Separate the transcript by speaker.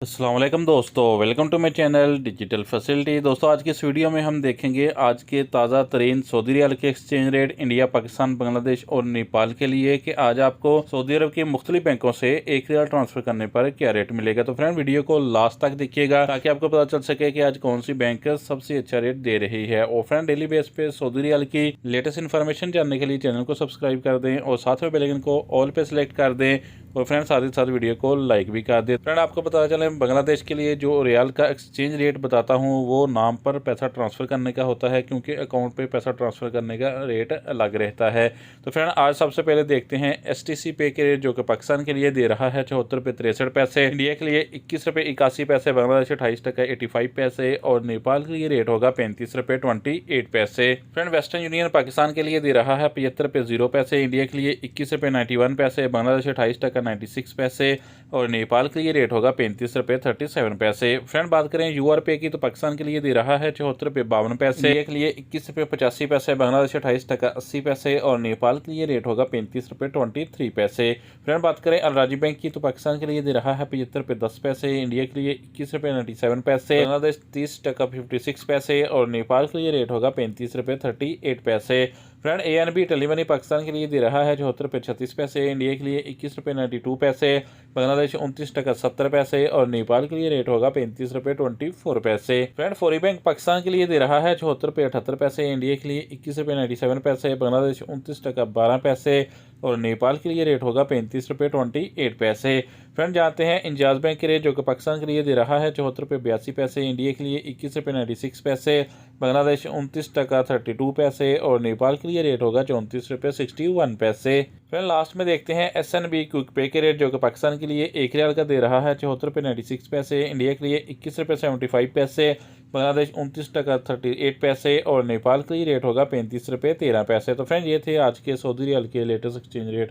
Speaker 1: अस्सलाम वालेकुम दोस्तों, welcome to my channel digital facility. दोस्तों, आज की इस वीडियो में हम देखेंगे आज के ताज़ा तरीन सऊदी रियाल के exchange rate India, Pakistan, Bangladesh और नेपाल के लिए कि आज आपको सऊदी अरब के मुख्तलिफ बैंकों से एक रियाल ट्रांसफ़र करने पर क्या रेट मिलेगा। तो फ्रेंड, वीडियो को लास्ट तक देखिएगा ताकि आपको पता चल सके कि आज कौन सी बैंक सबसे अच्छा रेट दे रही है। और फ्रेंड, डेली बेस पे सऊदी रियाल की लेटेस्ट इन्फॉर्मेशन जानने के लिए चैनल को सब्सक्राइब कर दें और साथ में बेल आइकन को ऑल पे सेलेक्ट कर दें और फ्रेंड साथ ही साथ वीडियो को लाइक भी कर दें। फ्रेंड, आपको पता चले बांग्लादेश के लिए जो रियाल का एक्सचेंज रेट बताता हूँ वो नाम पर पैसा ट्रांसफ़र करने का होता है, क्योंकि अकाउंट पे पैसा ट्रांसफ़र करने का रेट अलग रहता है। तो फ्रेंड, आज सबसे पहले देखते हैं STC पे के रेट, जो कि पाकिस्तान के लिए दे रहा है 74 रुपये 63 पैसे, इंडिया के लिए 21 रुपये 81 पैसे, बांग्लादेश 28 टका 85 पैसे और नेपाल के लिए रेट होगा 35 रुपये 28 पैसे। फ्रेंड, वेस्टर्न यूनियन पाकिस्तान के लिए दे रहा है 75 रुपये 0 पैसे, इंडिया के लिए 21 रुपये 91 पैसे, बांग्लादेश 28 टका 96 पैसे और नेपाल के लिए रेट होगा 35 रुपये 37 पैसे। फ्रेंड, बात करें UR पे की तो पाकिस्तान के लिए दे रहा है 74 रुपये 52 पैसे, इंडिया के लिए 21 रुपये 85 पैसे, बांग्लादेश 28 टका 80 पैसे और नेपाल के लिए रेट होगा 35 रुपये 23 पैसे। फ्रेंड, बात करें अलराजी बैंक की तो पाकिस्तान के लिए दे रहा है 75 रुपये 10 पैसे, इंडिया के लिए 21 रुपये 97 पैसे, बांग्लादेश 30 टका 56 पैसे और नेपाल के लिए रेट होगा 35 रुपये 38 पैसे। फ्रेंड, ANB टेलीमनी पाकिस्तान के लिए दे रहा है 74 रुपये 36 पैसे, इंडिया के लिए 21 रुपये 92 पैसे, बांग्लादेश 29 टका 70 पैसे और नेपाल के लिए रेट होगा 35 रुपये 24 पैसे। फ्रेंड, फौरी बैंक पाकिस्तान के लिए दे रहा है 74 रुपये 78 पैसे, इंडिया के लिए 21 रुपये 97 पैसे, बांग्लादेश 29 टका 12 पैसे और नेपाल के लिए रेट होगा 35 रुपये 28 पैसे। फ्रेंड, जानते हैं इंजाज बैंक के रेट, जो कि पाकिस्तान के लिए दे रहा है 74 रुपये 82 पैसे, इंडिया के लिए 21 रुपये 96 पैसे, बांग्लादेश 29 टका 32 पैसे और नेपाल के लिए रेट होगा 34 रुपये 61 पैसे। फिर लास्ट में देखते हैं SNB क्विक पे के रेट, जो कि पाकिस्तान के लिए एक रियाल का दे रहा है 74 रुपये 96 पैसे, इंडिया के लिए 21 रुपये 75 पैसे, बांग्लादेश 29 टका 38 पैसे और नेपाल के लिए रेट होगा 35 रुपये 13 पैसे। तो फ्रेंड, ये थे आज के सऊदी रियाल के लेटेस्ट एक्सचेंज रेट।